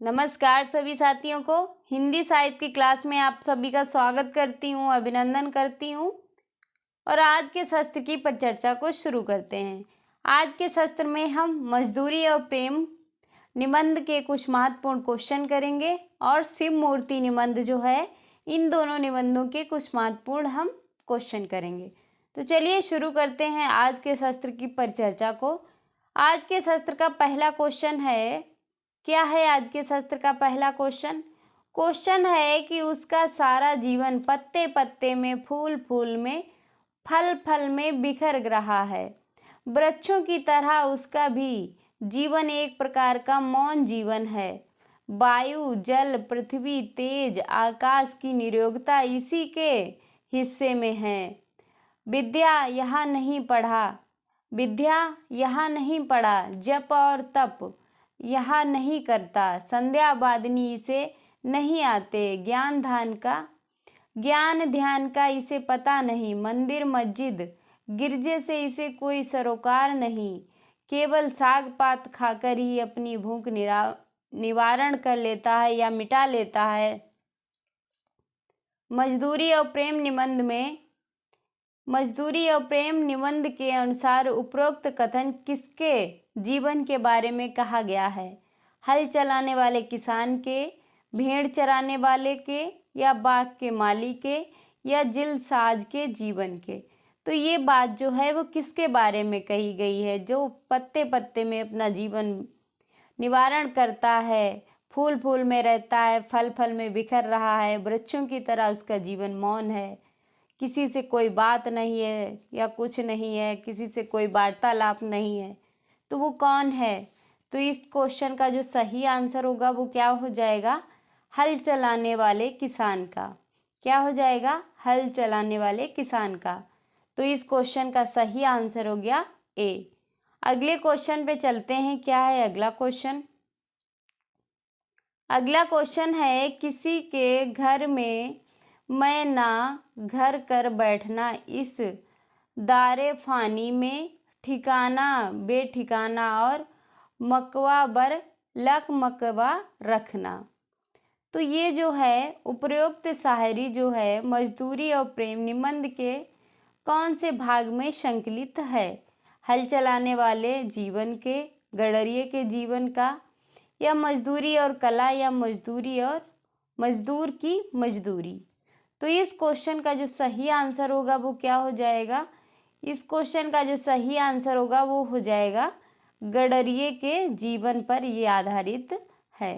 नमस्कार सभी साथियों को। हिंदी साहित्य की क्लास में आप सभी का स्वागत करती हूँ, अभिनंदन करती हूँ। और आज के शस्त्र की परिचर्चा को शुरू करते हैं। आज के शस्त्र में हम मजदूरी और प्रेम निबंध के कुछ महत्वपूर्ण क्वेश्चन करेंगे और शिव मूर्ति निबंध जो है, इन दोनों निबंधों के कुछ महत्वपूर्ण हम क्वेश्चन करेंगे। तो चलिए शुरू करते हैं आज के शस्त्र की परिचर्चा को। आज के शस्त्र का पहला क्वेश्चन है, क्या है आज के शस्त्र का पहला क्वेश्चन? क्वेश्चन है कि उसका सारा जीवन पत्ते पत्ते में, फूल फूल में, फल फल में बिखर रहा है। वृक्षों की तरह उसका भी जीवन एक प्रकार का मौन जीवन है। वायु, जल, पृथ्वी, तेज, आकाश की निरोगता इसी के हिस्से में है। विद्या यहाँ नहीं पढ़ा, जप और तप यहाँ नहीं करता, संध्या बादनी से नहीं आते, ज्ञान ध्यान का इसे पता नहीं, मंदिर मस्जिद गिरजे से इसे कोई सरोकार नहीं, केवल साग पात खाकर ही अपनी भूख निवारण कर लेता है या मिटा लेता है। मजदूरी और प्रेम निबंध के अनुसार उपरोक्त कथन किसके जीवन के बारे में कहा गया है? हल चलाने वाले किसान के, भेड़ चराने वाले के, या बाग के माली के, या जिल साज के जीवन के? तो ये बात जो है वो किसके बारे में कही गई है? जो पत्ते पत्ते में अपना जीवन निवारण करता है, फूल फूल में रहता है, फल फल में बिखर रहा है, वृक्षों की तरह उसका जीवन मौन है, किसी से कोई बात नहीं है या कुछ नहीं है, किसी से कोई वार्तालाप नहीं है, तो वो कौन है? तो इस क्वेश्चन का जो सही आंसर होगा वो क्या हो जाएगा? हल चलाने वाले किसान का। क्या हो जाएगा? हल चलाने वाले किसान का। तो इस क्वेश्चन का सही आंसर हो गया ए। अगले क्वेश्चन पे चलते हैं। क्या है अगला क्वेश्चन? अगला क्वेश्चन है, किसी के घर में मैं ना घर कर बैठना, इस दारे फानी में ठिकाना बेठिकाना, और मकवा बर लख मकवा रखना। तो ये जो है उपरोक्त शायरी जो है मजदूरी और प्रेम निबंध के कौन से भाग में संकलित है? हल चलाने वाले जीवन के, गडरिये के जीवन का, या मजदूरी और कला, या मजदूरी और मजदूर की मजदूरी? तो इस क्वेश्चन का जो सही आंसर होगा वो क्या हो जाएगा? इस क्वेश्चन का जो सही आंसर होगा वो हो जाएगा गडरिये के जीवन पर ये आधारित है।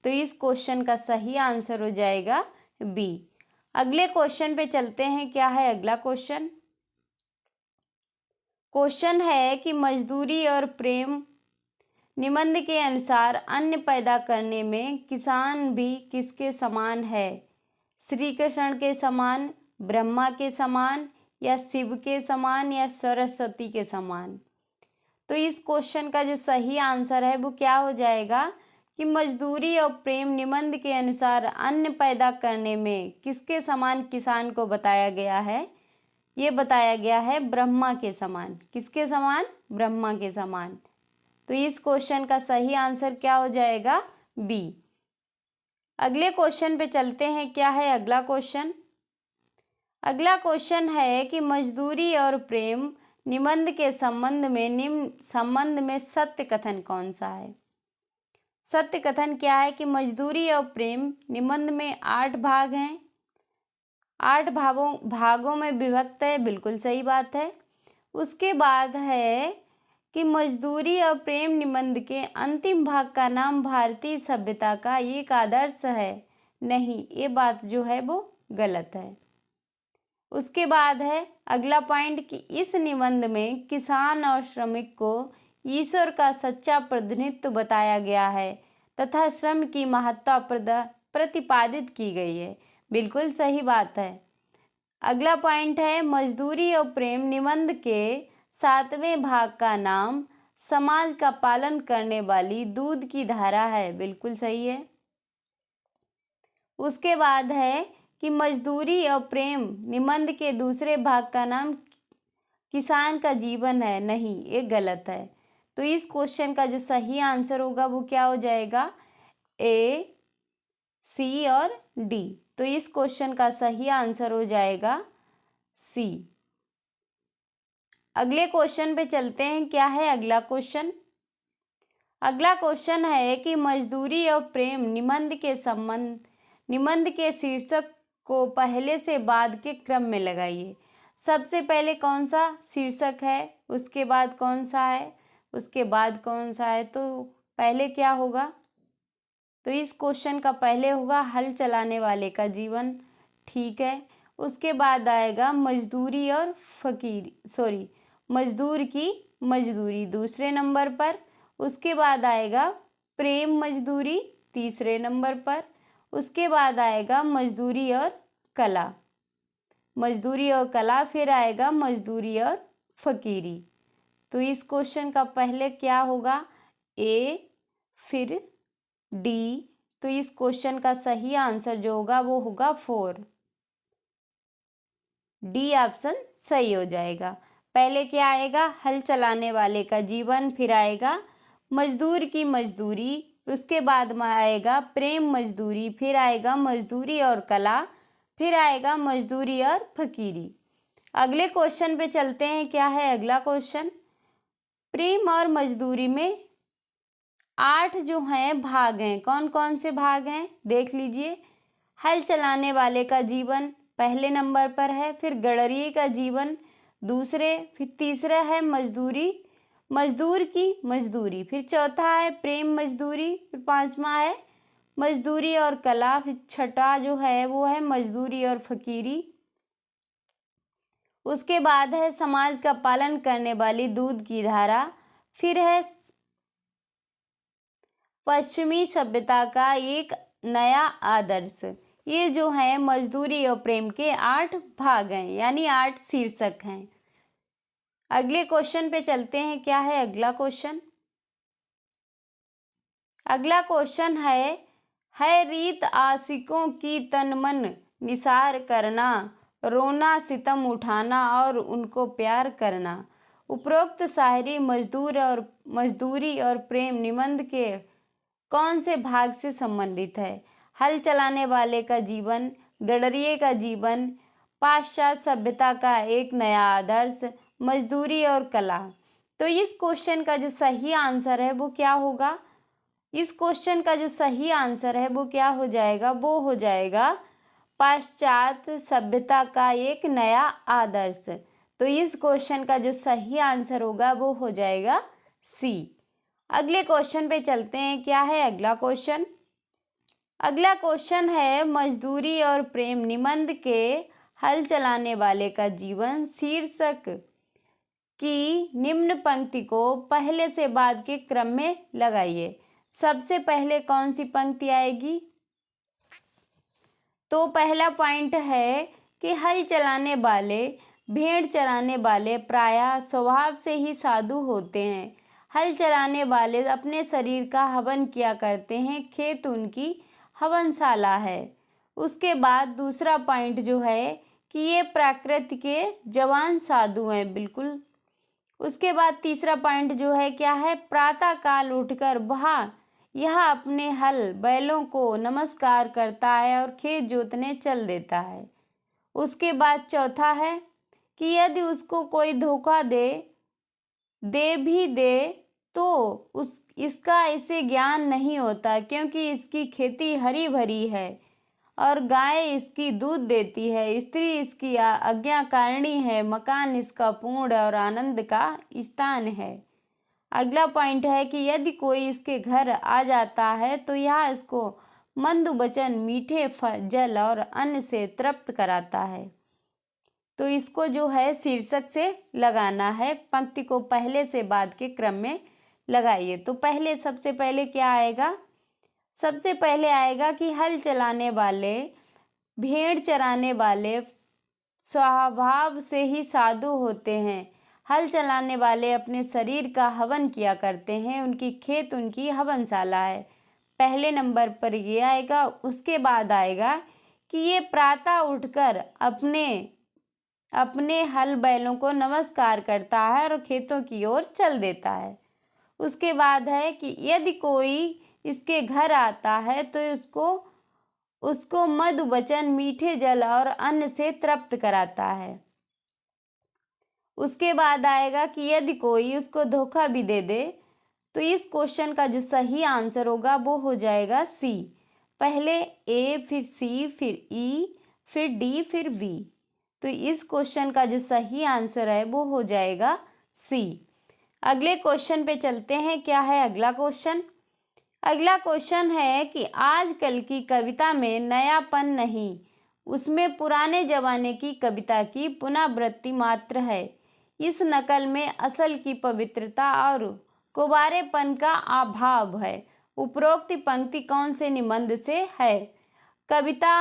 तो इस क्वेश्चन का सही आंसर हो जाएगा बी। अगले क्वेश्चन पे चलते हैं। क्या है अगला क्वेश्चन? क्वेश्चन है कि मजदूरी और प्रेम निबंध के अनुसार अन्न पैदा करने में किसान भी किसके समान है? श्री कृष्ण के समान, ब्रह्मा के समान, या शिव के समान, या सरस्वती के समान? तो इस क्वेश्चन का जो सही आंसर है वो क्या हो जाएगा कि मजदूरी और प्रेम निबंध के अनुसार अन्न पैदा करने में किसके समान किसान को बताया गया है? ये बताया गया है ब्रह्मा के समान। किसके समान? ब्रह्मा के समान। तो इस क्वेश्चन का सही आंसर क्या हो जाएगा? बी। अगले क्वेश्चन पे चलते हैं। क्या है अगला क्वेश्चन? अगला क्वेश्चन है कि मजदूरी और प्रेम निबंध के संबंध में निम्न संबंध में सत्य कथन कौन सा है? सत्य कथन क्या है कि मजदूरी और प्रेम निबंध में 8 भाग हैं, 8 भागों में विभक्त है। बिल्कुल सही बात है। उसके बाद है कि मजदूरी और प्रेम निबंध के अंतिम भाग का नाम भारतीय सभ्यता का एक आदर्श है। नहीं, ये बात जो है वो गलत है। उसके बाद है अगला पॉइंट कि इस निबंध में किसान और श्रमिक को ईश्वर का सच्चा प्रतिनिधित्व बताया गया है तथा श्रम की महत्ता प्रतिपादित की गई है। बिल्कुल सही बात है। अगला पॉइंट है मजदूरी और प्रेम निबंध के 7वें भाग का नाम समाज का पालन करने वाली दूध की धारा है। बिल्कुल सही है। उसके बाद है कि मजदूरी और प्रेम निबंध के दूसरे भाग का नाम किसान का जीवन है। नहीं, ये गलत है। तो इस क्वेश्चन का जो सही आंसर होगा वो क्या हो जाएगा? ए, सी और डी। तो इस क्वेश्चन का सही आंसर हो जाएगा सी। अगले क्वेश्चन पे चलते हैं। क्या है अगला क्वेश्चन? अगला क्वेश्चन है कि मजदूरी और प्रेम निबंध के शीर्षक को पहले से बाद के क्रम में लगाइए। सबसे पहले कौन सा शीर्षक है, उसके बाद कौन सा है, उसके बाद कौन सा है, तो पहले क्या होगा? तो इस क्वेश्चन का पहले होगा हल चलाने वाले का जीवन, ठीक है। उसके बाद आएगा मजदूरी और मजदूर की मजदूरी दूसरे नंबर पर। उसके बाद आएगा प्रेम मजदूरी तीसरे नंबर पर। उसके बाद आएगा मजदूरी और कला, फिर आएगा मजदूरी और फकीरी। तो इस क्वेश्चन का पहले क्या होगा? ए, फिर डी। तो इस क्वेश्चन का सही आंसर जो होगा वो होगा 4। डी ऑप्शन सही हो जाएगा। पहले क्या आएगा? हल चलाने वाले का जीवन, फिर आएगा मजदूर की मजदूरी, उसके बाद में आएगा प्रेम मजदूरी, फिर आएगा मजदूरी और कला, फिर आएगा मजदूरी और फकीरी। अगले क्वेश्चन पे चलते हैं। क्या है अगला क्वेश्चन? प्रेम और मजदूरी में 8 जो हैं भाग हैं। कौन कौन से भाग हैं देख लीजिए। हल चलाने वाले का जीवन पहले नंबर पर है, फिर गडरिये का जीवन दूसरे, फिर तीसरा है मजदूर की मजदूरी, फिर चौथा है प्रेम मजदूरी, फिर पांचवा है मजदूरी और कला, फिर छठा जो है वो है मजदूरी और फकीरी। उसके बाद है समाज का पालन करने वाली दूध की धारा, फिर है पश्चिमी सभ्यता का एक नया आदर्श। ये जो है मजदूरी और प्रेम के 8 भाग हैं, यानी 8 शीर्षक हैं। अगले क्वेश्चन पे चलते हैं। क्या है अगला क्वेश्चन? अगला क्वेश्चन है रीत आशिकों की तन मन निसार करना, रोना सितम उठाना और उनको प्यार करना। उपरोक्त शायरी मजदूरी और प्रेम निबंध के कौन से भाग से संबंधित है? हल चलाने वाले का जीवन, गडरिये का जीवन, पाश्चात्य सभ्यता का एक नया आदर्श, मजदूरी और कला। तो इस क्वेश्चन का जो सही आंसर है वो क्या होगा? इस क्वेश्चन का जो सही आंसर है वो क्या हो जाएगा? वो हो जाएगा पाश्चात्य सभ्यता का एक नया आदर्श। तो इस क्वेश्चन का जो सही आंसर होगा वो हो जाएगा सी। अगले क्वेश्चन पे चलते हैं। क्या है अगला क्वेश्चन? अगला क्वेश्चन है मजदूरी और प्रेम निबंध के हल चलाने वाले का जीवन शीर्षक की निम्न पंक्ति को पहले से बाद के क्रम में लगाइए। सबसे पहले कौन सी पंक्ति आएगी? तो पहला पॉइंट है कि हल चलाने वाले, भेड़ चराने वाले प्रायः स्वभाव से ही साधु होते हैं। हल चलाने वाले अपने शरीर का हवन किया करते हैं, खेत उनकी हवनशाला है। उसके बाद दूसरा पॉइंट जो है कि ये प्रकृति के जवान साधु हैं, बिल्कुल। उसके बाद तीसरा पॉइंट जो है क्या है? प्रातः काल उठकर यह अपने हल बैलों को नमस्कार करता है और खेत जोतने चल देता है। उसके बाद चौथा है कि यदि उसको कोई धोखा दे तो इसका इसे ज्ञान नहीं होता, क्योंकि इसकी खेती हरी भरी है और गाय इसकी दूध देती है, स्त्री इसकी आज्ञाकारिणी है, मकान इसका पूर्ण और आनंद का स्थान है। अगला पॉइंट है कि यदि कोई इसके घर आ जाता है तो यह इसको मंद वचन, मीठे जल और अन्न से तृप्त कराता है। तो इसको जो है शीर्षक से लगाना है, पंक्ति को पहले से बाद के क्रम में लगाइए। तो सबसे पहले क्या आएगा? सबसे पहले आएगा कि हल चलाने वाले, भेड़ चराने वाले स्वभाव से ही साधु होते हैं। हल चलाने वाले अपने शरीर का हवन किया करते हैं, उनकी खेत उनकी हवनशाला है। पहले नंबर पर ये आएगा। उसके बाद आएगा कि ये प्रातः उठकर अपने हल बैलों को नमस्कार करता है और खेतों की ओर चल देता है। उसके बाद है कि यदि कोई इसके घर आता है तो उसको मधु वचन, मीठे जल और अन्न से तृप्त कराता है। उसके बाद आएगा कि यदि कोई उसको धोखा भी दे दे तो इस क्वेश्चन का जो सही आंसर होगा वो हो जाएगा सी। पहले ए, फिर सी, फिर ई, फिर डी, फिर वी। तो इस क्वेश्चन का जो सही आंसर है वो हो जाएगा सी। अगले क्वेश्चन पे चलते हैं। क्या है अगला क्वेश्चन? अगला क्वेश्चन है कि आजकल की कविता में नयापन नहीं, उसमें पुराने जमाने की कविता की पुनरावृत्ति मात्र है। इस नकल में असल की पवित्रता और कुंवारेपन का अभाव है। उपरोक्त पंक्ति कौन से निबंध से है? कविता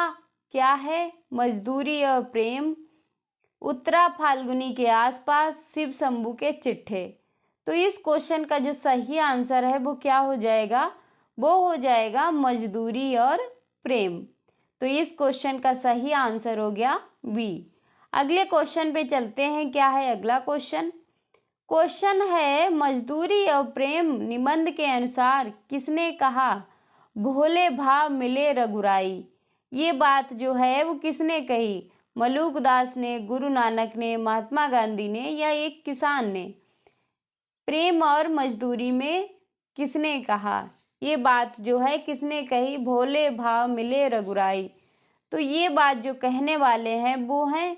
क्या है? मजदूरी और प्रेम, उत्तरा फाल्गुनी के आसपास, शिव शंभू के चिट्ठे। तो इस क्वेश्चन का जो सही आंसर है वो क्या हो जाएगा? वो हो जाएगा मजदूरी और प्रेम। तो इस क्वेश्चन का सही आंसर हो गया बी। अगले क्वेश्चन पे चलते हैं। क्या है अगला क्वेश्चन? क्वेश्चन है मजदूरी और प्रेम निबंध के अनुसार किसने कहा भोले भाव मिले रघुराई? ये बात जो है वो किसने कही? मलूकदास ने, गुरु नानक ने, महात्मा गांधी ने या एक किसान ने? प्रेम और मजदूरी में किसने कहा? ये बात जो है किसने कही? भोले भाव मिले रघुराई। तो ये बात जो कहने वाले हैं वो हैं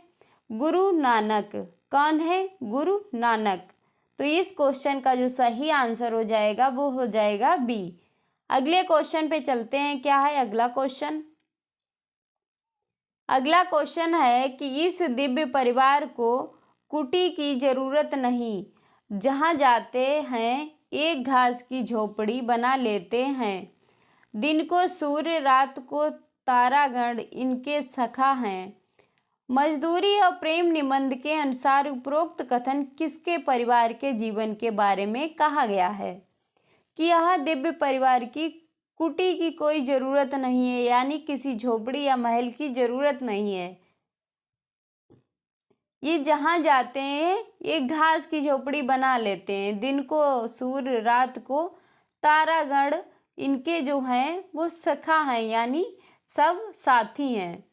गुरु नानक। कौन है? गुरु नानक। तो इस क्वेश्चन का जो सही आंसर हो जाएगा वो हो जाएगा बी। अगले क्वेश्चन पे चलते हैं। क्या है अगला क्वेश्चन? अगला क्वेश्चन है कि इस दिव्य परिवार को कुटी की जरूरत नहीं, जहाँ जाते हैं एक घास की झोपड़ी बना लेते हैं। दिन को सूर्य, रात को तारागण इनके सखा हैं। मजदूरी और प्रेम निबंध के अनुसार उपरोक्त कथन किसके परिवार के जीवन के बारे में कहा गया है? कि यह दिव्य परिवार की कुटी की कोई ज़रूरत नहीं है, यानी किसी झोपड़ी या महल की ज़रूरत नहीं है। ये जहाँ जाते हैं एक घास की झोपड़ी बना लेते हैं। दिन को सूर्य, रात को तारागण इनके जो हैं वो सखा हैं, यानी सब साथी हैं।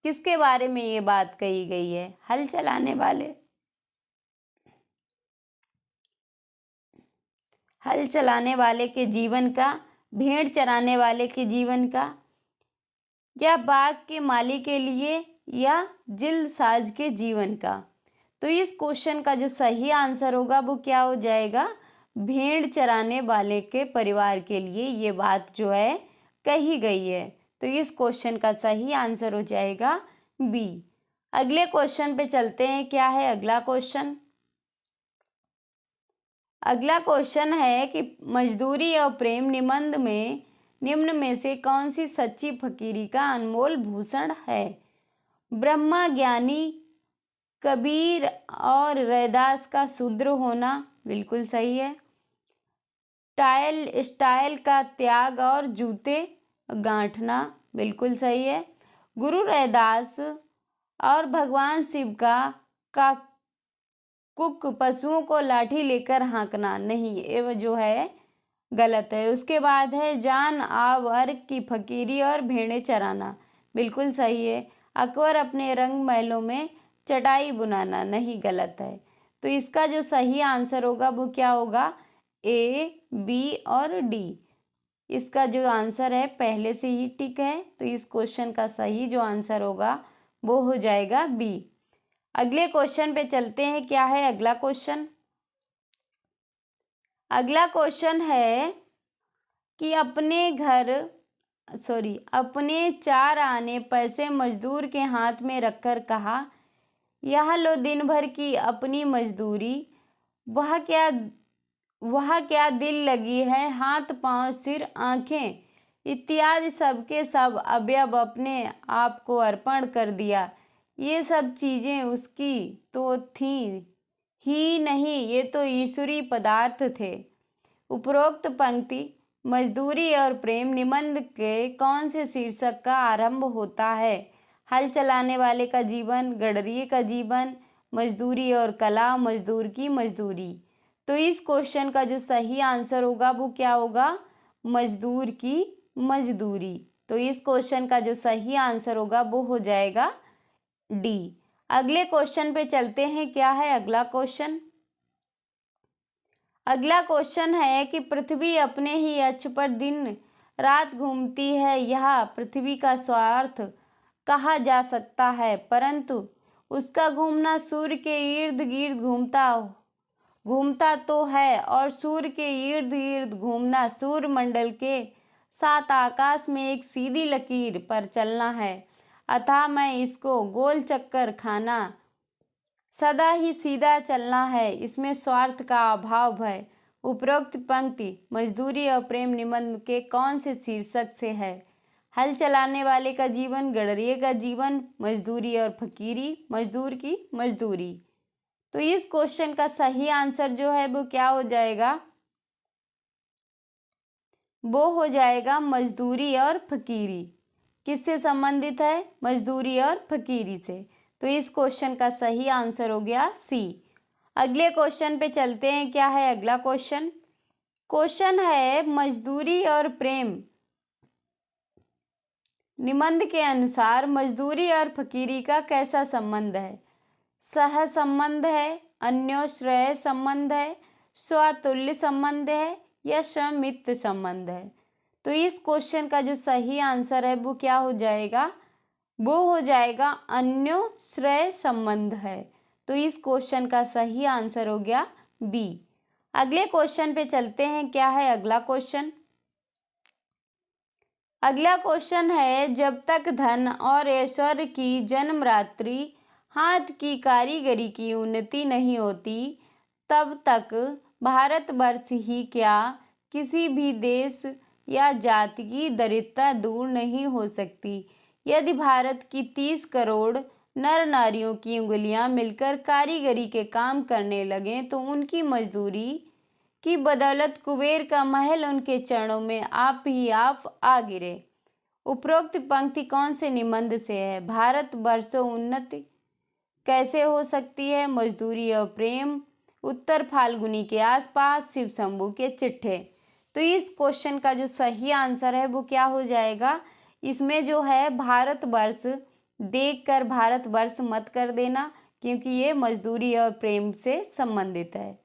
किसके बारे में ये बात कही गई है? हल चलाने वाले, हल चलाने वाले के जीवन का, भेड़ चराने वाले के जीवन का, या बाग के माली के लिए, या जिल्दसाज के जीवन का? तो इस क्वेश्चन का जो सही आंसर होगा वो क्या हो जाएगा? भेड़ चराने वाले के परिवार के लिए ये बात जो है कही गई है। तो इस क्वेश्चन का सही आंसर हो जाएगा बी। अगले क्वेश्चन पे चलते हैं। क्या है अगला क्वेश्चन? अगला क्वेश्चन है कि मजदूरी और प्रेम निबंध में निम्न में से कौन सी सच्ची फकीरी का अनमोल भूषण है? ब्रह्मा ज्ञानी, कबीर और रैदास का शूद्र होना, बिल्कुल सही है। स्टाइल का त्याग और जूते गांठना, बिल्कुल सही है। गुरु रैदास और भगवान शिव का कुक पशुओं को लाठी लेकर हाँकना, नहीं, ये जो है गलत है। उसके बाद है जान आव अर्क की फकीरी और भेड़ें चराना, बिल्कुल सही है। अकबर अपने रंग महलों में चटाई बुनाना, नहीं, गलत है। तो इसका जो सही आंसर होगा वो क्या होगा? ए, बी और डी। इसका जो आंसर है पहले से ही टिक है, तो इस क्वेश्चन का सही जो आंसर होगा वो हो जाएगा बी। अगले क्वेश्चन पे चलते हैं। क्या है अगला क्वेश्चन? अगला क्वेश्चन है कि अपने 4 आने पैसे मजदूर के हाथ में रखकर कहा, यह लो दिन भर की अपनी मजदूरी, वह क्या दिल लगी है, हाथ पांव सिर आंखें इत्यादि सबके सब अवयव अपने आप को अर्पण कर दिया। ये सब चीज़ें उसकी तो थीं ही नहीं, ये तो ईश्वरी पदार्थ थे। उपरोक्त पंक्ति मजदूरी और प्रेम निबंध के कौन से शीर्षक का आरंभ होता है? हल चलाने वाले का जीवन, गडरिये का जीवन, मजदूरी और कला, मजदूर की मजदूरी। तो इस क्वेश्चन का जो सही आंसर होगा वो क्या होगा? मजदूर की मजदूरी। तो इस क्वेश्चन का जो सही आंसर होगा वो हो जाएगा डी। अगले क्वेश्चन पे चलते हैं। क्या है अगला क्वेश्चन? अगला क्वेश्चन है कि पृथ्वी अपने ही अक्ष पर दिन रात घूमती है, यह पृथ्वी का स्वार्थ कहा जा सकता है, परंतु उसका घूमना सूर्य के इर्द गिर्द घूमता तो है, और सूर्य के इर्द गिर्द घूमना सूर्य मंडल के साथ आकाश में एक सीधी लकीर पर चलना है, अतः मैं इसको गोल चक्कर खाना सदा ही सीधा चलना है, इसमें स्वार्थ का अभाव है। उपरोक्त पंक्ति मजदूरी और प्रेम निबंध के कौन से शीर्षक से है? हल चलाने वाले का जीवन, गडरिये का जीवन, मजदूरी और फकीरी, मजदूर की मजदूरी। तो इस क्वेश्चन का सही आंसर जो है वो क्या हो जाएगा? वो हो जाएगा मजदूरी और फकीरी। किससे संबंधित है? मजदूरी और फकीरी से। तो इस क्वेश्चन का सही आंसर हो गया सी। अगले क्वेश्चन पे चलते हैं। क्या है अगला क्वेश्चन? क्वेश्चन है मजदूरी और प्रेम निबंध के अनुसार मजदूरी और फकीरी का कैसा संबंध है? सह संबंध है, अन्योश्रय संबंध है, स्वतुल्य संबंध है या समित्र संबंध है? तो इस क्वेश्चन का जो सही आंसर है वो क्या हो जाएगा? वो हो जाएगा अन्योश्रय संबंध है। तो इस क्वेश्चन का सही आंसर हो गया बी। अगले क्वेश्चन पे चलते हैं। क्या है अगला क्वेश्चन? अगला क्वेश्चन है जब तक धन और ऐश्वर्य की जन्म रात्रि हाथ की कारीगरी की उन्नति नहीं होती, तब तक भारतवर्ष ही क्या किसी भी देश या जाति की दरिद्रता दूर नहीं हो सकती। यदि भारत की 30 करोड़ नर नारियों की उंगलियां मिलकर कारीगरी के काम करने लगें तो उनकी मजदूरी की बदौलत कुबेर का महल उनके चरणों में आप ही आप आ गिरे। उपरोक्त पंक्ति कौन से निबंध से है? भारत वर्षों उन्नति कैसे हो सकती है? मजदूरी और प्रेम, उत्तर फाल्गुनी के आसपास, शिव शंभू के चिट्ठे। तो इस क्वेश्चन का जो सही आंसर है वो क्या हो जाएगा? इसमें जो है भारतवर्ष देखकर भारतवर्ष मत कर देना, क्योंकि ये मजदूरी और प्रेम से संबंधित है।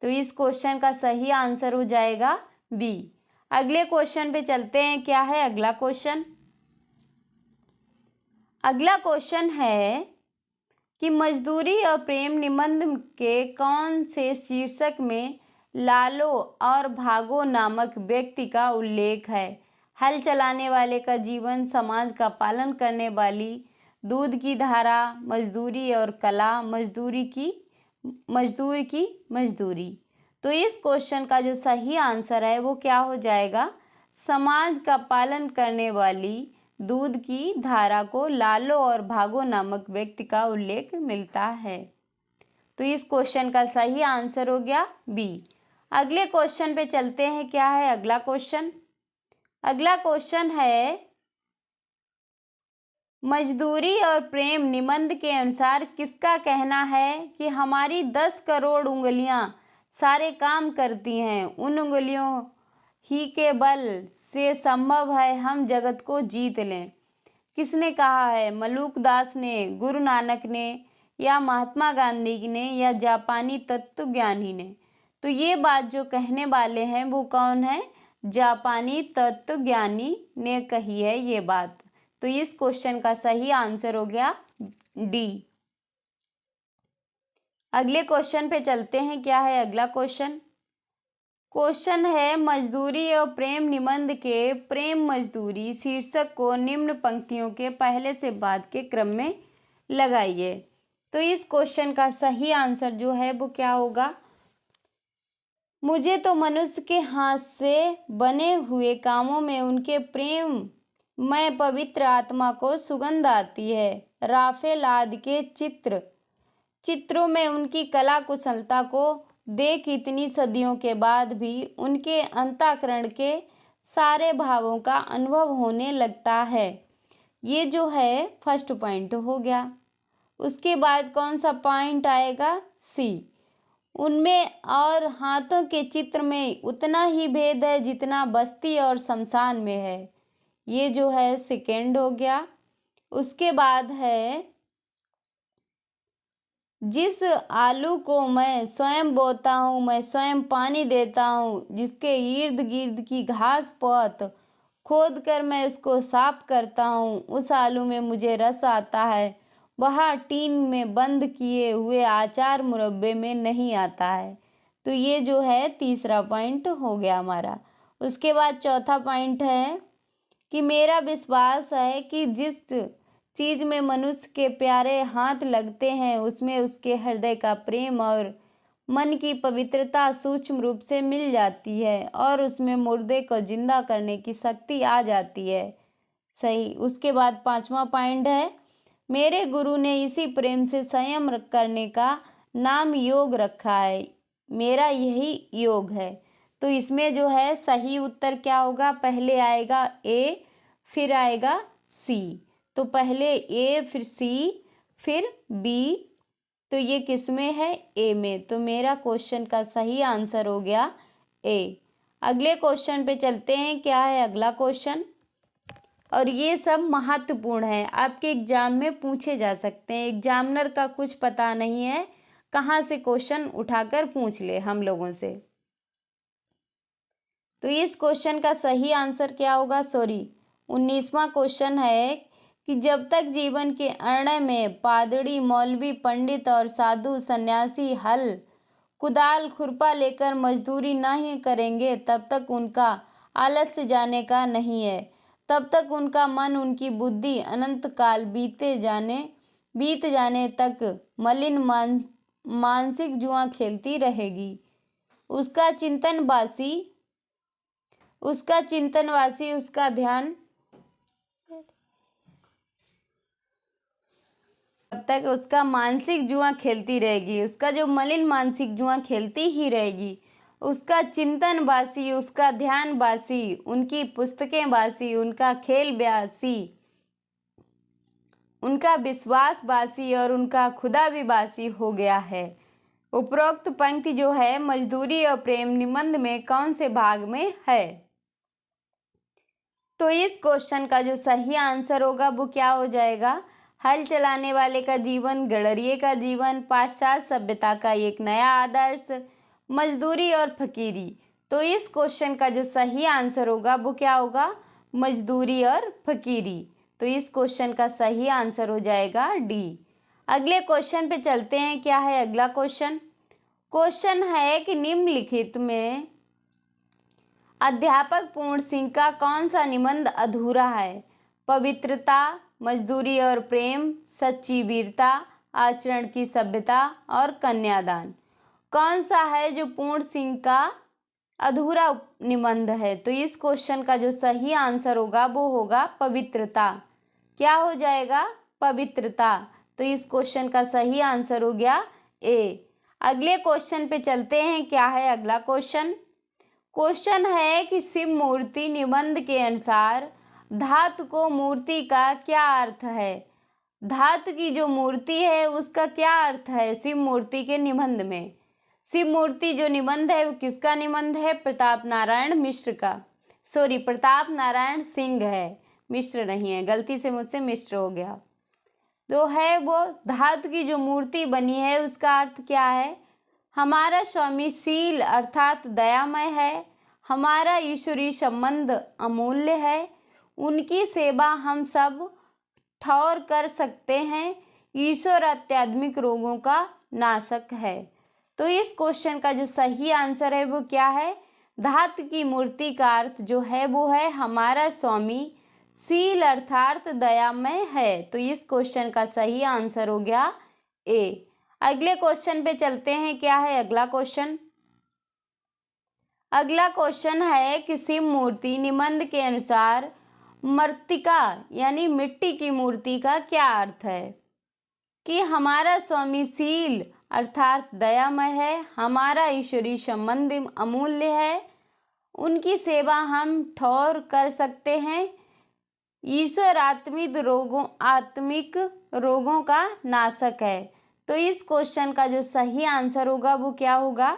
तो इस क्वेश्चन का सही आंसर हो जाएगा बी। अगले क्वेश्चन पे चलते हैं। क्या है अगला क्वेश्चन? अगला क्वेश्चन है कि मजदूरी और प्रेम निबंध के कौन से शीर्षक में लालो और भागो नामक व्यक्ति का उल्लेख है? हल चलाने वाले का जीवन, समाज का पालन करने वाली, दूध की धारा, मजदूरी और कला, मजदूर की मजदूरी। तो इस क्वेश्चन का जो सही आंसर है वो क्या हो जाएगा? समाज का पालन करने वाली, दूध की धारा को लालो और भागो नामक व्यक्ति का उल्लेख मिलता है। तो इस क्वेश्चन का सही आंसर हो गया बी। अगले क्वेश्चन पे चलते हैं। क्या है अगला क्वेश्चन? अगला क्वेश्चन है मजदूरी और प्रेम निबंध के अनुसार किसका कहना है कि हमारी 10 करोड़ उंगलियां सारे काम करती हैं, उन उंगलियों ही के बल से संभव है हम जगत को जीत लें? किसने कहा है? मलूकदास ने, गुरु नानक ने, या महात्मा गांधी ने, या जापानी तत्वज्ञानी ने? तो ये बात जो कहने वाले हैं वो कौन है? जापानी तत्वज्ञानी ने कही है ये बात। तो इस क्वेश्चन का सही आंसर हो गया डी। अगले क्वेश्चन पे चलते हैं। क्या है अगला क्वेश्चन? क्वेश्चन है मजदूरी और प्रेम निबंध के प्रेम मजदूरी शीर्षक को निम्न पंक्तियों के पहले से बाद के क्रम में लगाइए। तो इस क्वेश्चन का सही आंसर जो है वो क्या होगा? मुझे तो मनुष्य के हाथ से बने हुए कामों में उनके प्रेम में पवित्र आत्मा को सुगंध आती है। राफेल आदि के चित्रों में उनकी कला कुशलता को देख इतनी सदियों के बाद भी उनके अंतःकरण के सारे भावों का अनुभव होने लगता है। ये जो है फर्स्ट पॉइंट हो गया। उसके बाद कौन सा पॉइंट आएगा? सी। उनमें और हाथों के चित्र में उतना ही भेद है जितना बस्ती और शमशान में है। ये जो है सेकेंड हो गया। उसके बाद है, जिस आलू को मैं स्वयं बोता हूँ, मैं स्वयं पानी देता हूँ, जिसके इर्द गिर्द की घास पात खोद कर मैं उसको साफ करता हूँ, उस आलू में मुझे रस आता है, वह टीन में बंद किए हुए अचार मुरब्बे में नहीं आता है। तो ये जो है तीसरा पॉइंट हो गया हमारा। उसके बाद चौथा पॉइंट है कि मेरा विश्वास है कि जिस चीज में मनुष्य के प्यारे हाथ लगते हैं उसमें उसके हृदय का प्रेम और मन की पवित्रता सूक्ष्म रूप से मिल जाती है और उसमें मुर्दे को जिंदा करने की शक्ति आ जाती है। सही। उसके बाद पांचवा पॉइंट है, मेरे गुरु ने इसी प्रेम से संयम करने का नाम योग रखा है, मेरा यही योग है। तो इसमें जो है सही उत्तर क्या होगा, पहले आएगा ए फिर आएगा सी। तो पहले ए फिर सी फिर बी, तो ये किस में है, ए में। तो मेरा क्वेश्चन का सही आंसर हो गया ए। अगले क्वेश्चन पे चलते हैं। क्या है अगला क्वेश्चन, और ये सब महत्वपूर्ण है, आपके एग्जाम में पूछे जा सकते हैं। एग्जामिनर का कुछ पता नहीं है कहाँ से क्वेश्चन उठाकर पूछ ले हम लोगों से। तो इस क्वेश्चन का सही आंसर क्या होगा, 19वां क्वेश्चन है कि जब तक जीवन के अर्ण में पादरी, मौलवी, पंडित और साधु सन्यासी हल, कुदाल, खुरपा लेकर मजदूरी नहीं करेंगे तब तक उनका आलस्य जाने का नहीं है। तब तक उनका मन, उनकी बुद्धि अनंत काल बीत जाने तक मलिन मानसिक जुआ खेलती रहेगी। उसका चिंतनवासी, उसका ध्यान तब तक उसका मानसिक जुआ खेलती रहेगी, उसका जो मलिन मानसिक जुआ खेलती ही रहेगी। उसका चिंतन बासी, उसका ध्यान बासी, उनकी पुस्तकें बासी, उनका खेल बासी, उनका विश्वास बासी और उनका खुदा भी बासी हो गया है। उपरोक्त पंक्ति जो है मजदूरी और प्रेम निबंध में कौन से भाग में है। तो इस क्वेश्चन का जो सही आंसर होगा वो क्या हो जाएगा, हल चलाने वाले का जीवन, गड़रिये का जीवन, पाश्चात्य सभ्यता का एक नया आदर्श, मजदूरी और फकीरी। तो इस क्वेश्चन का जो सही आंसर होगा वो क्या होगा, मजदूरी और फकीरी। तो इस क्वेश्चन का सही आंसर हो जाएगा डी। अगले क्वेश्चन पे चलते हैं। क्या है अगला क्वेश्चन, क्वेश्चन है कि निम्नलिखित में अध्यापक पूर्ण सिंह का कौन सा निबंध अधूरा है। पवित्रता, मजदूरी और प्रेम, सच्ची वीरता, आचरण की सभ्यता और कन्यादान। कौन सा है जो पूर्ण सिंह का अधूरा निबंध है। तो इस क्वेश्चन का जो सही आंसर होगा वो होगा पवित्रता। क्या हो जाएगा, पवित्रता। तो इस क्वेश्चन का सही आंसर हो गया ए। अगले क्वेश्चन पे चलते हैं। क्या है अगला क्वेश्चन, क्वेश्चन है कि शिव मूर्ति निबंध के अनुसार धातु को मूर्ति का क्या अर्थ है। धातु की जो मूर्ति है उसका क्या अर्थ है शिव मूर्ति के निबंध में। शिव मूर्ति जो निबंध है वो किसका निबंध है, प्रताप नारायण मिश्र का, प्रताप नारायण सिंह है, मिश्र नहीं है, गलती से मुझसे मिश्र हो गया। तो है वो धातु की जो मूर्ति बनी है उसका अर्थ क्या है, हमारा स्वामी शील अर्थात दयामय है, हमारा ईश्वरीय संबंध अमूल्य है, उनकी सेवा हम सब ठौर कर सकते हैं, ईश्वर अत्याधुनिक रोगों का नाशक है। तो इस क्वेश्चन का जो सही आंसर है वो क्या है, धातु की मूर्ति का अर्थ जो है वो है हमारा स्वामी शील अर्थात दयामय है। तो इस क्वेश्चन का सही आंसर हो गया ए। अगले क्वेश्चन पे चलते हैं। क्या है अगला क्वेश्चन, अगला क्वेश्चन है कि शिव मूर्ति निबंध के अनुसार मृत्तिका यानी मिट्टी की मूर्ति का क्या अर्थ है। कि हमारा स्वामी शील अर्थात दयामय है, हमारा ईश्वरीय संबंध अमूल्य है, उनकी सेवा हम ठौर कर सकते हैं, ईश्वर आत्मिक रोगों का नाशक है। तो इस क्वेश्चन का जो सही आंसर होगा वो क्या होगा,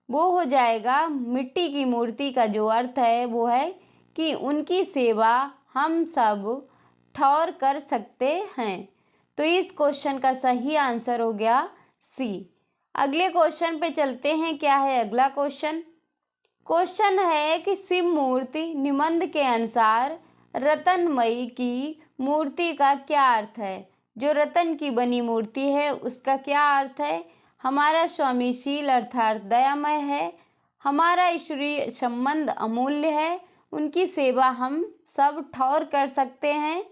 वो हो जाएगा मिट्टी की मूर्ति का जो अर्थ है वो है कि उनकी सेवा हम सब ठौर कर सकते हैं। तो इस क्वेश्चन का सही आंसर हो गया सी। अगले क्वेश्चन पे चलते हैं। क्या है अगला क्वेश्चन? क्वेश्चन है कि शिव मूर्ति निबंध के अनुसार रत्नमयी की मूर्ति का क्या अर्थ है? जो रतन की बनी मूर्ति है उसका क्या अर्थ है? हमारा स्वामीशील अर्थात दयामय है, हमारा ईश्वरीय संबंध अमूल्य है, उनकी सेवा हम सब ठौर कर सकते हैं,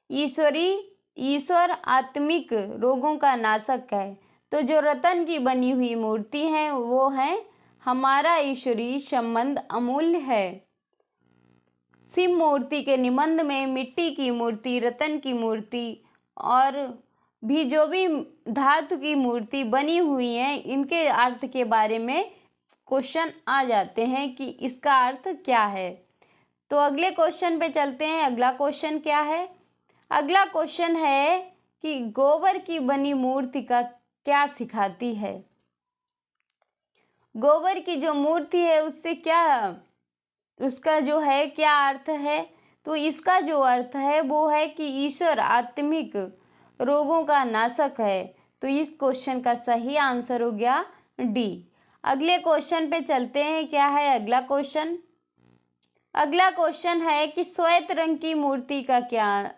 ईश्वर आत्मिक रोगों का नाशक है। तो जो रतन की बनी हुई मूर्ति है वो है हमारा ईश्वरीय संबंध अमूल्य है। शिव मूर्ति के निबंध में मिट्टी की मूर्ति, रतन की मूर्ति और भी जो भी धातु की मूर्ति बनी हुई है इनके अर्थ के बारे में क्वेश्चन आ जाते हैं कि इसका अर्थ क्या है। तो अगले क्वेश्चन पे चलते हैं। अगला क्वेश्चन क्या है? अगला क्वेश्चन है कि गोबर की बनी मूर्ति का क्या सिखाती है? गोबर की जो मूर्ति है उससे क्या, उसका जो है क्या अर्थ है? तो इसका जो अर्थ है वो है कि ईश्वर आत्मिक रोगों का नाशक है। तो इस क्वेश्चन का सही आंसर हो गया डी। अगले क्वेश्चन पे चलते हैं। क्या है अगला क्वेश्चन? अगला क्वेश्चन है कि श्वेत रंग की मूर्ति का क्या,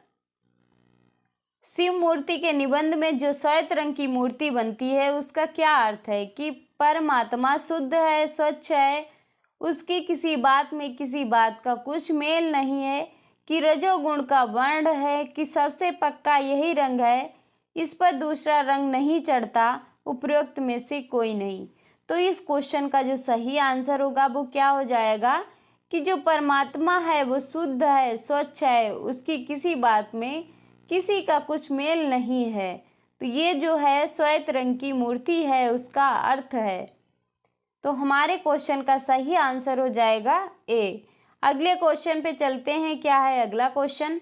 शिव मूर्ति के निबंध में जो श्वेत रंग की मूर्ति बनती है उसका क्या अर्थ है? कि परमात्मा शुद्ध है, स्वच्छ है, उसकी किसी बात में किसी बात का कुछ मेल नहीं है, कि रजोगुण का वर्ण है, कि सबसे पक्का यही रंग है, इस पर दूसरा रंग नहीं चढ़ता, उपरोक्त में से कोई नहीं। तो इस क्वेश्चन का जो सही आंसर होगा वो क्या हो जाएगा कि जो परमात्मा है वो शुद्ध है, स्वच्छ है, उसकी किसी बात में किसी का कुछ मेल नहीं है। तो ये जो है श्वेत रंग की मूर्ति है उसका अर्थ है। तो हमारे क्वेश्चन का सही आंसर हो जाएगा ए। अगले क्वेश्चन पे चलते हैं। क्या है अगला क्वेश्चन?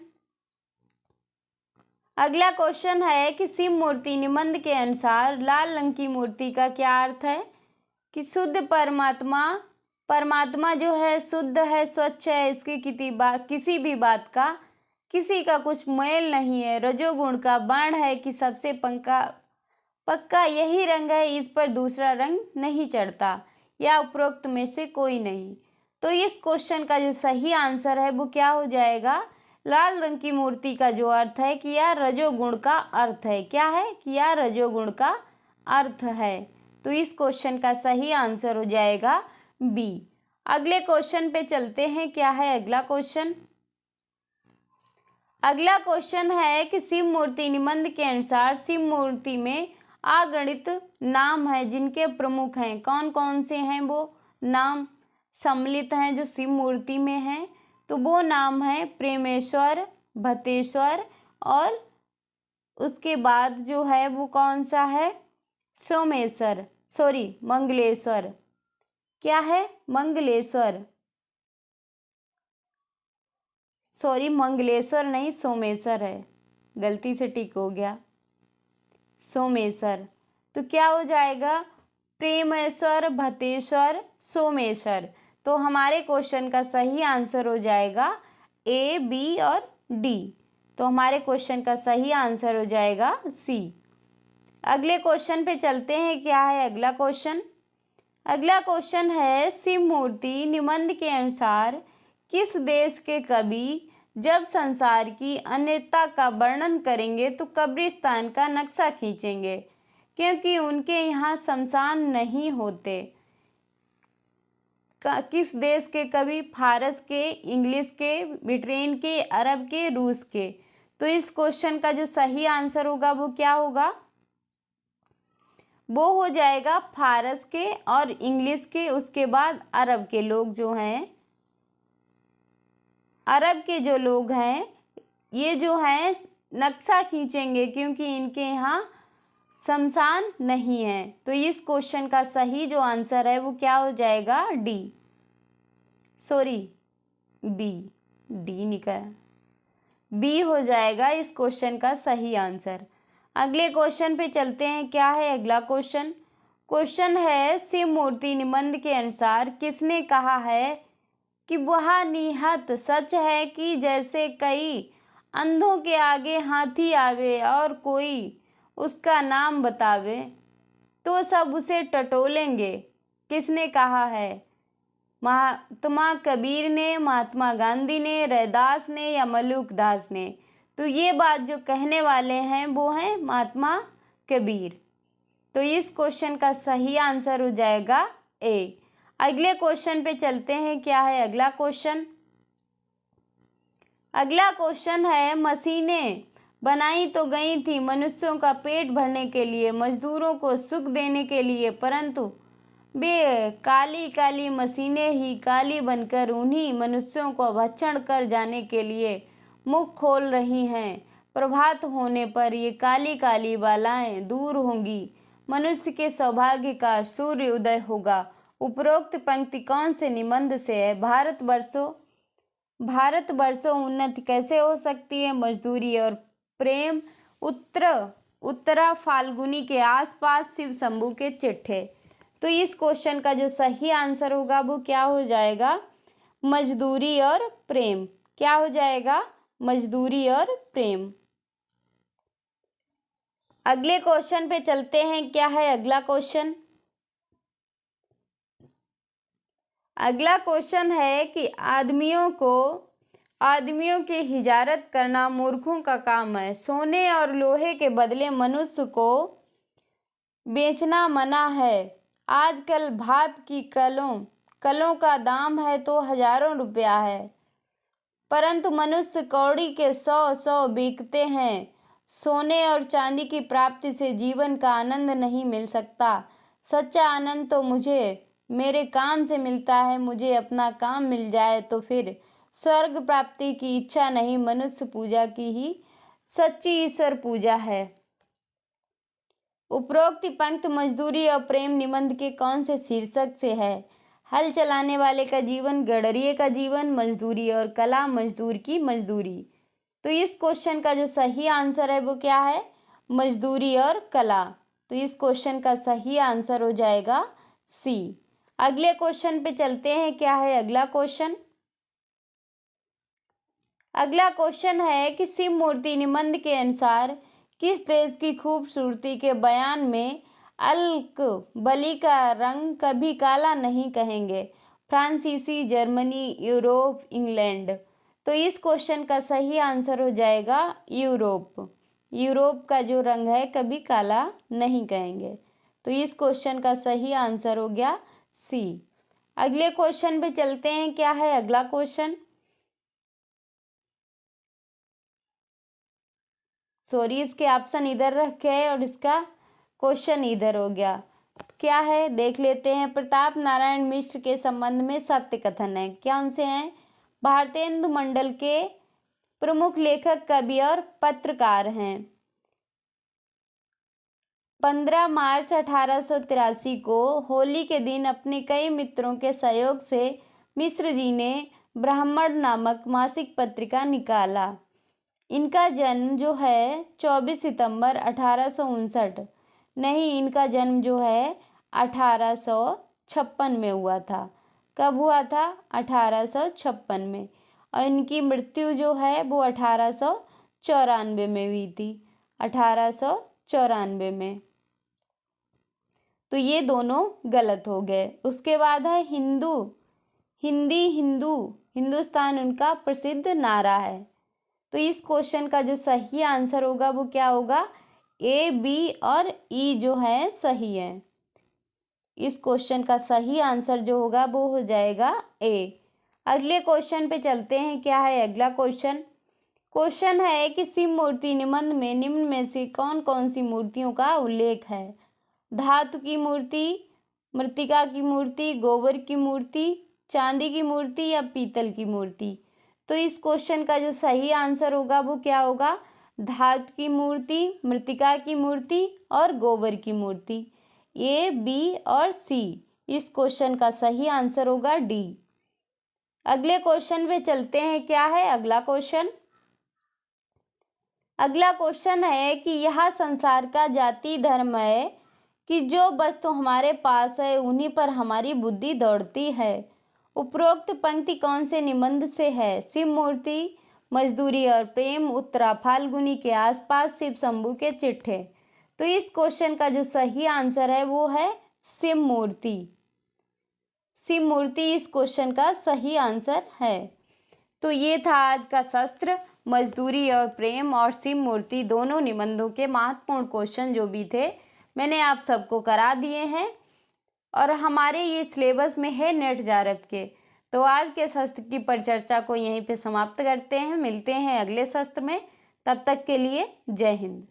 अगला क्वेश्चन है कि शिव मूर्ति निबंध के अनुसार लाल रंग की मूर्ति का क्या अर्थ है? कि शुद्ध परमात्मा, परमात्मा जो है शुद्ध है, स्वच्छ है, इसकी किसी भी बात का किसी का कुछ मेल नहीं है, रजोगुण का बाण है, कि सबसे पक्का यही रंग है, इस पर दूसरा रंग नहीं चढ़ता, या उपरोक्त में से कोई नहीं। तो इस क्वेश्चन का जो सही आंसर है वो क्या हो जाएगा? लाल रंग की मूर्ति का जो अर्थ है कि यह रजोगुण का अर्थ है। क्या है? कि यह रजोगुण का अर्थ है। तो इस क्वेश्चन का सही आंसर हो जाएगा बी। अगले क्वेश्चन पे चलते हैं। क्या है अगला क्वेश्चन? अगला क्वेश्चन है कि शिव मूर्ति निबंध के अनुसार शिव मूर्ति में अगणित नाम है जिनके प्रमुख हैं। कौन कौन से हैं वो नाम सम्मिलित हैं जो शिव मूर्ति में हैं? तो वो नाम है प्रेमेश्वर, भतेश्वर और उसके बाद जो है वो कौन सा है? सोमेश्वर, मंगलेश्वर। क्या है? मंगलेश्वर, मंगलेश्वर नहीं, सोमेश्वर है, गलती से टिक हो गया, सोमेश्वर। तो क्या हो जाएगा? प्रेमेश्वर, भतेश्वर, सोमेश्वर। तो हमारे क्वेश्चन का सही आंसर हो जाएगा ए, बी और डी। तो हमारे क्वेश्चन का सही आंसर हो जाएगा सी। अगले क्वेश्चन पे चलते हैं। क्या है अगला क्वेश्चन? अगला क्वेश्चन है शिव मूर्ति निबंध के अनुसार किस देश के कवि जब संसार की अन्यता का वर्णन करेंगे तो कब्रिस्तान का नक्शा खींचेंगे, क्योंकि उनके यहाँ शमशान नहीं होते? किस देश के कवि? फारस के, इंग्लिश के, ब्रिटेन के, अरब के, रूस के। तो इस क्वेश्चन का जो सही आंसर होगा वो क्या होगा? वो हो जाएगा फारस के और इंग्लिश के, उसके बाद अरब के लोग जो हैं, अरब के जो लोग हैं ये जो हैं नक्शा खींचेंगे क्योंकि इनके यहाँ शमशान नहीं है। तो इस क्वेश्चन का सही जो आंसर है वो क्या हो जाएगा? डी, डी निकला, बी हो जाएगा इस क्वेश्चन का सही आंसर। अगले क्वेश्चन पे चलते हैं। क्या है अगला क्वेश्चन? क्वेश्चन है, शिव मूर्ति निबंध के अनुसार किसने कहा है कि वह निहत सच है कि जैसे कई अंधों के आगे हाथी आवे और कोई उसका नाम बतावे तो सब उसे टटोलेंगे? किसने कहा है? महात्मा कबीर ने, महात्मा गांधी ने, रैदास ने या मलुकदास ने? तो ये बात जो कहने वाले हैं वो हैं महात्मा कबीर। तो इस क्वेश्चन का सही आंसर हो जाएगा ए। अगले क्वेश्चन पे चलते हैं। क्या है अगला क्वेश्चन? अगला क्वेश्चन है, मशीनें बनाई तो गई थी मनुष्यों का पेट भरने के लिए, मजदूरों को सुख देने के लिए, परंतु वे काली काली मशीनें ही काली बनकर उन्हीं मनुष्यों को भक्षण कर जाने के लिए मुख खोल रही हैं। प्रभात होने पर ये काली काली बालाएं दूर होंगी, मनुष्य के सौभाग्य का सूर्य उदय होगा। उपरोक्त पंक्ति कौन से निबंध से है? भारतवर्षों उन्नति कैसे हो सकती है? मजदूरी और प्रेम, उत्तरा फाल्गुनी के आसपास, शिव शंभू के चिट्ठे। तो इस क्वेश्चन का जो सही आंसर होगा वो क्या हो जाएगा? मजदूरी और प्रेम। क्या हो जाएगा? मजदूरी और प्रेम। अगले क्वेश्चन पे चलते हैं। क्या है अगला क्वेश्चन? अगला क्वेश्चन है कि आदमियों की हिजारत करना मूर्खों का काम है। सोने और लोहे के बदले मनुष्य को बेचना मना है। आजकल भाप की कलों का दाम है तो हजारों रुपया है, परंतु मनुष्य कौड़ी के 100 बिकते हैं। सोने और चांदी की प्राप्ति से जीवन का आनंद नहीं मिल सकता। सच्चा आनंद तो मुझे मेरे काम से मिलता है। मुझे अपना काम मिल जाए तो फिर स्वर्ग प्राप्ति की इच्छा नहीं, मनुष्य पूजा की ही सच्ची ईश्वर पूजा है। उपरोक्त पंक्ति मजदूरी और प्रेम निबंध के कौन से शीर्षक से है? हल चलाने वाले का जीवन, गडरिये का जीवन, मजदूरी और कला, मजदूर की मजदूरी। तो इस क्वेश्चन का जो सही आंसर है वो क्या है? मजदूरी और कला। तो इस क्वेश्चन का सही आंसर हो जाएगा सी। अगले क्वेश्चन पे चलते हैं। क्या है अगला क्वेश्चन? अगला क्वेश्चन है कि शिव मूर्ति निबंध के अनुसार किस देश की खूबसूरती के बयान में अल्क बली का रंग कभी काला नहीं कहेंगे? फ्रांसीसी, जर्मनी, यूरोप, इंग्लैंड। तो इस क्वेश्चन का सही आंसर हो जाएगा यूरोप। यूरोप का जो रंग है कभी काला नहीं कहेंगे। तो इस क्वेश्चन का सही आंसर हो गया सी। अगले क्वेश्चन पे चलते हैं। क्या है अगला क्वेश्चन? सॉरी, इसके ऑप्शन इधर रखे हैं और इसका क्वेश्चन इधर हो गया। क्या है देख लेते हैं। प्रताप नारायण मिश्र के संबंध में सत्य कथन है। क्या उनसे हैं? भारतेंदु मंडल के प्रमुख लेखक, कवि और पत्रकार हैं। 15 मार्च 1883 को होली के दिन अपने कई मित्रों के सहयोग से मिश्र जी ने ब्राह्मण नामक मासिक पत्रिका निकाला। इनका जन्म जो है 24 सितंबर 1859 नहीं, इनका जन्म जो है 1856 में हुआ था। कब हुआ था? 1856 में। और इनकी मृत्यु जो है वो 1894 में हुई थी। 1894 में। तो ये दोनों गलत हो गए। उसके बाद है हिंदुस्तान उनका प्रसिद्ध नारा है। तो इस क्वेश्चन का जो सही आंसर होगा वो क्या होगा? ए, बी और ई जो है सही है। इस क्वेश्चन का सही आंसर जो होगा वो हो जाएगा ए। अगले क्वेश्चन पे चलते हैं। क्या है अगला क्वेश्चन? क्वेश्चन है कि शिव मूर्ति निबंध में निम्न में से कौन कौन सी मूर्तियों का उल्लेख है? धातु की मूर्ति, मृत्तिका की मूर्ति, गोबर की मूर्ति, चांदी की मूर्ति या पीतल की मूर्ति? तो इस क्वेश्चन का जो सही आंसर होगा वो क्या होगा? धातु की मूर्ति, मृत्तिका की मूर्ति और गोबर की मूर्ति। ए, बी और सी। इस क्वेश्चन का सही आंसर होगा डी। अगले क्वेश्चन पे चलते हैं। क्या है अगला क्वेश्चन? अगला क्वेश्चन है कि यह संसार का जाति धर्म है कि जो वस्तु हमारे पास है उन्हीं पर हमारी बुद्धि दौड़ती है। उपरोक्त पंक्ति कौन से निबंध से है? शिव मूर्ति, मजदूरी और प्रेम, उत्तरा फाल्गुनी के आसपास, शिव शंभू के चिट्ठे। तो इस क्वेश्चन का जो सही आंसर है वो है शिव मूर्ति। शिव मूर्ति इस क्वेश्चन का सही आंसर है। तो ये था आज का शस्त्र, मजदूरी और प्रेम और शिव मूर्ति दोनों निबंधों के महत्वपूर्ण क्वेश्चन जो भी थे मैंने आप सबको करा दिए हैं और हमारे ये सिलेबस में है नेट JRF के। तो आज के शस्त्र की परिचर्चा को यहीं पे समाप्त करते हैं। मिलते हैं अगले शस्त्र में, तब तक के लिए जय हिंद।